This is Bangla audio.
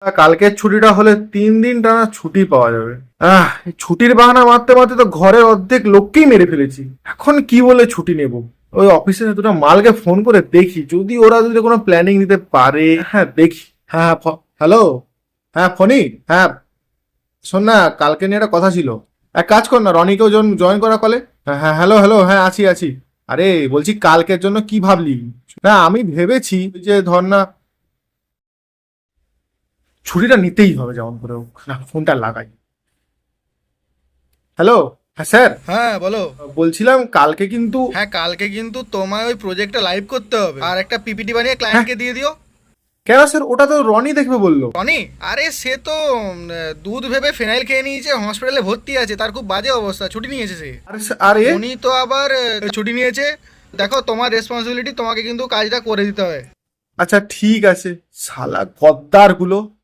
কালকের ছুটিটা হলে 3 দিন টানা ছুটি পাওয়া যাবে। এই ছুটির বাহানা মারতে মারতে তো ঘরের অর্ধেক লোককেই মেরে ফেলেছি। এখন কি বলে ছুটি নেব? ওই অফিসে দুটো মালকে ফোন করে দেখি, যদি ওরা যদি কোনো প্ল্যানিং দিতে পারে। হ্যাঁ দেখি। হ্যাঁ হ্যালো। হ্যাঁ ফণি। হ্যাঁ শোন না, কালকে নিয়ে একটা কথা ছিল। এক কাজ কর না, রনিকেও জয়েন করা কলে। হ্যাঁ হ্যাঁ, হ্যালো হ্যালো, হ্যাঁ আছি আছি। আরে বলছি কালকের জন্য কি ভাবলি? না আমি ভেবেছি যে ধর না, ছুটিটা নিতেই হবে যেমন করে হোক। না ফোনটা লাগাই। হ্যালো। হ্যাঁ স্যার। হ্যাঁ বলো। বলছিলাম কালকে কিন্তু। হ্যাঁ কালকে কিন্তু তোমায় ওই প্রজেক্টটা লাইভ করতে হবে আর একটা পিপিটি বানিয়ে হ্যাঁ ক্লায়েন্টকে দিয়ে দিও। কেন স্যার? ওটা তো রনি দেখবে বললো। টনি, আরে সে তো দুধ ভেবে ফেনাইল খেয়ে নিয়েছে, হসপিটালে ভর্তি আছে, তার খুব বাজে অবস্থা, ছুটি নিয়েছে সে। আরে আরে উনি তো আবার ছুটি নিয়েছে। দেখো তোমার রেসপন্সিবিলিটি, তোমাকে কিন্তু কাজটা করে দিতে হবে। আচ্ছা ঠিক আছে। শালা গদ্দার গুলো।